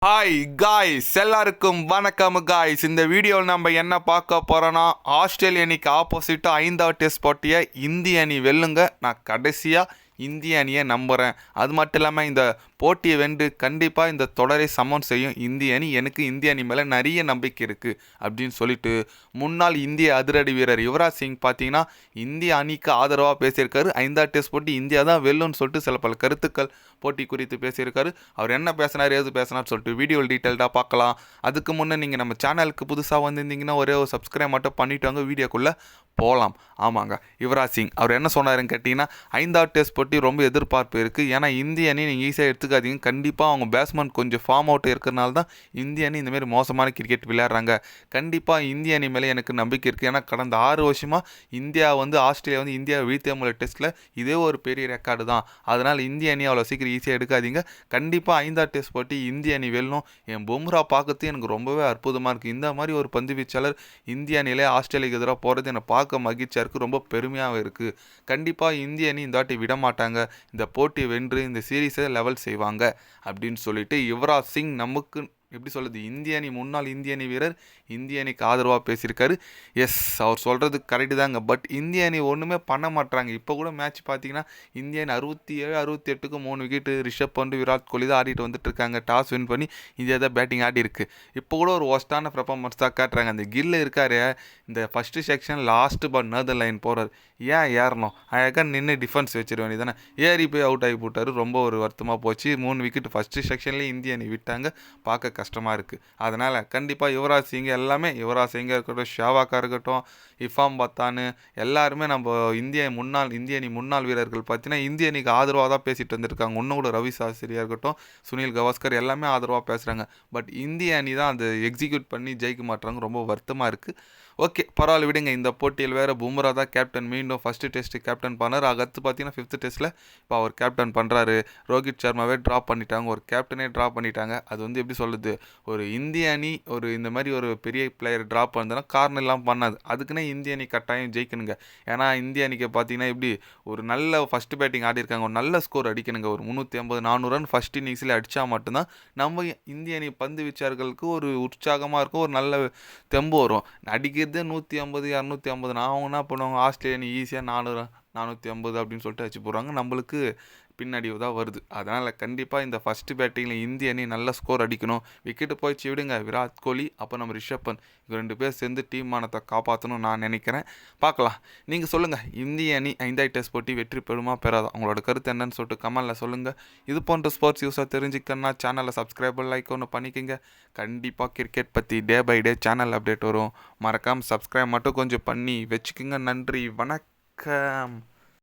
Hi guys, எல்லாருக்கும் வணக்கம் guys. இந்த வீடியோவில் நம்ம என்ன பார்க்க போகிறோன்னா, ஆஸ்திரேலிய அணிக்கு ஆப்போசிட்டாக 5வது டெஸ்ட் போட்டியை இந்திய அணி வெல்லுங்க. நான் கடைசியாக இந்திய அணியை நம்புகிறேன். அது மட்டும் இல்லாமல் இந்த போட்டியை வென்று கண்டிப்பாக இந்த தொடரை சமன் செய்யும் இந்திய அணி. எனக்கு இந்திய அணி மேலே நிறைய நம்பிக்கை இருக்குது அப்படின்னு சொல்லிட்டு முன்னாள் இந்திய அதிரடி வீரர் யுவராஜ் சிங் பார்த்தீங்கன்னா இந்திய அணிக்கு ஆதரவாக பேசியிருக்காரு. 5வது டெஸ்ட் போட்டி இந்தியா தான் வெல்லும்னு சொல்லிட்டு சில பல கருத்துக்கள் போட்டி குறித்து பேசியிருக்காரு. அவர் என்ன பேசினார், ஏது பேசினார் சொல்லிட்டு வீடியோ டீட்டெயில்டாக பார்க்கலாம். அதுக்கு முன்னே நீங்கள் நம்ம சேனலுக்கு புதுசாக வந்திருந்தீங்கன்னா ஒரே ஒரு சப்ஸ்கிரைப் மட்டும் பண்ணிவிட்டு வாங்க, வீடியோக்குள்ளே போகலாம். ஆமாங்க, யுவராஜ் சிங் அவர் என்ன சொன்னாருன்னு கேட்டிங்கன்னா, 5வது டெஸ்ட் போட்டி ரொம்ப எதிர்பார்ப்பு இருக்குது. ஏன்னா இந்திய அணி நீங்கள் ஈஸியாக எடுத்துக்காதீங்க. கண்டிப்பாக அவங்க பேட்ஸ்மேன் கொஞ்சம் ஃபார்ம் அவுட் இருக்கிறனால தான் இந்திய அணி இந்தமாரி மோசமான கிரிக்கெட் விளையாடுறாங்க. கண்டிப்பாக இந்திய அணி மேலே எனக்கு நம்பிக்கை இருக்குது. ஏன்னா கடந்த 6 வருஷமாக இந்தியா ஆஸ்திரேலியா இந்தியா வீழ்த்திய டெஸ்ட்டில் இதே ஒரு பெரிய ரெக்கார்டு தான். அதனால் இந்திய அணி அவ்வளோ சீக்கிரம் ஈஸியாக எடுக்காதீங்க. கண்டிப்பாக 5வது டெஸ்ட் போட்டி இந்திய அணி வெல்லும். என் பும்ரா பார்க்கறது எனக்கு ரொம்பவே அற்புதமாக இருக்குது. இந்த மாதிரி ஒரு பந்து வீச்சாளர் இந்திய அணியிலே ஆஸ்திரேலியாவுக்கு எதிராக போகிறது என்னை பார்க்க மகிழ்ச்சியாக இருக்குது, ரொம்ப பெருமையாக இருக்குது. கண்டிப்பாக இந்திய அணி இந்த வாட்டி விட மாட்டாங்க. இந்த போட்டியை வென்று இந்த சீரீஸை லெவல் செய்வாங்க அப்படின்னு சொல்லிட்டு யுவராஜ் சிங் நமக்கு எப்படி சொல்கிறது, இந்திய அணி முன்னாள் இந்திய அணி வீரர் இந்திய அணிக்கு ஆதரவாக பேசியிருக்காரு. எஸ், அவர் சொல்கிறது கரெக்டு தாங்க. பட் இந்திய அணி ஒன்றுமே பண்ண மாட்டாங்க. இப்போ கூட மேட்ச் பார்த்தீங்கன்னா இந்திய அணி 67-68க்கு 3 விக்கெட்டு ரிஷப் பண்ட் விராட் கோலி தான் ஆடிட்டு வந்துட்டு இருக்காங்க. டாஸ் வின் பண்ணி இந்தியா தான் பேட்டிங் ஆடி இருக்கு. இப்போ கூட ஒரு ஒஸ்டான பெர்ஃபார்மன்ஸ் தான் காட்டுறாங்க. அந்த கில் இருக்காரு, இந்த ஃபஸ்ட்டு செக்ஷன் லாஸ்ட்டு பால் நர்தர் லைன் போகிறார். ஏன் ஏறணும், அழகாக நின்று டிஃபென்ஸ் வச்சிட வேண்டியதானே. ஏறி போய் அவுட் ஆகி போட்டார். ரொம்ப ஒரு வருத்தமாக போச்சு. 3 விக்கெட் ஃபஸ்ட்டு செக்ஷன்லேயே இந்திய அணி விட்டாங்க. பார்க்க கஷ்டமாக இருக்குது. அதனால் கண்டிப்பாக யுவராஜ் சிங் எல்லாமே, யுவராஜ் சிங்காக இருக்கட்டும், ஷாவாக்காக இருக்கட்டும், இஃபாம் பத்தானு எல்லாருமே நம்ம இந்திய அணி முன்னாள் வீரர்கள் பார்த்தீங்கன்னா இந்திய அணிக்கு ஆதரவாக தான் பேசிகிட்டு வந்திருக்காங்க. இன்னும் கூட ரவி சாஸ்திரியாக இருக்கட்டும், சுனில் கவாஸ்கர் எல்லாமே ஆதரவாக பேசுகிறாங்க. பட் இந்திய அணி தான் அதை எக்ஸிக்யூட் பண்ணி ஜெயிக்க மாட்டாங்க. ரொம்ப வருத்தமாக இருக்குது. ஓகே, பரவாயில்ல விடுங்க. இந்த போட்டியில் வேறு பும்ரா தான் கேப்டன். மீண்டும் ஃபஸ்ட்டு டெஸ்ட்டு கேப்டன் பண்ணார். அடுத்து பார்த்தீங்கன்னா 5th டெஸ்ட்டில் இப்போ அவர் கேப்டன் பண்ணுறாரு. ரோஹித் சர்மாவே ட்ராப் பண்ணிட்டாங்க, ஒரு கேப்டனே ட்ராப் பண்ணிட்டாங்க. அது எப்படி சொல்லுது, ஒரு இந்திய அணி ஒரு இந்த மாதிரி ஒரு பெரிய பிளேயர் ட்ராப் பண்ணதுன்னா காரணம் இல்லாமல் பண்ணாது. அதுக்குன்னே இந்திய அணி கட்டாயம் ஜெயிக்கணுங்க. ஏன்னா இந்திய அணிக்கு பார்த்தீங்கன்னா எப்படி ஒரு நல்ல ஃபஸ்ட்டு பேட்டிங் ஆடி இருக்காங்க, ஒரு நல்ல ஸ்கோர் அடிக்கணுங்க. ஒரு 350-400 ரன் ஃபஸ்ட் இன்னிங்ஸில் அடித்தா மட்டும்தான் நம்ம இந்திய அணி பந்து வீச்சாளர்களுக்கு ஒரு உற்சாகமாக இருக்கும், ஒரு நல்ல தெம்பு வரும். அடிக்கிறது 150-250 நான் என்ன பண்ணுவாங்க, ஆஸ்திரேலியா அணி ஈஸியாக 400-450 அப்படின்னு சொல்லிட்டு வச்சு போடுறாங்க. நம்மளுக்கு பின்னாடி தான் வருது. அதனால் கண்டிப்பாக இந்த ஃபஸ்ட்டு பேட்டிங்கில் இந்திய அணி நல்ல ஸ்கோர் அடிக்கணும். விக்கெட்டு போயிடுச்சு விடுங்க, விராட் கோலி அப்போ நம்ம ரிஷப் பண்ட் இவங்க 2 பேர் சேர்ந்து டீம் மானத்தை காப்பாற்றணும் நான் நினைக்கிறேன். பார்க்கலாம், நீங்கள் சொல்லுங்கள், இந்திய அணி 5வது டெஸ்ட் போட்டி வெற்றி பெறுமா பெறாதா, உங்களோட கருத்து என்னன்னு சொல்லிட்டு கமெண்டில் சொல்லுங்கள். இது போன்ற ஸ்போர்ட்ஸ் யூஸாக தெரிஞ்சுக்கணுன்னா சேனலை சப்ஸ்கிரைப் லைக் ஒன்று பண்ணிக்கோங்க. கண்டிப்பாக கிரிக்கெட் பற்றி day by day channel update வரும். மறக்காமல் சப்ஸ்கிரைப் மட்டும் கொஞ்சம் பண்ணி வச்சுக்கோங்க. நன்றி, வணக்கம்.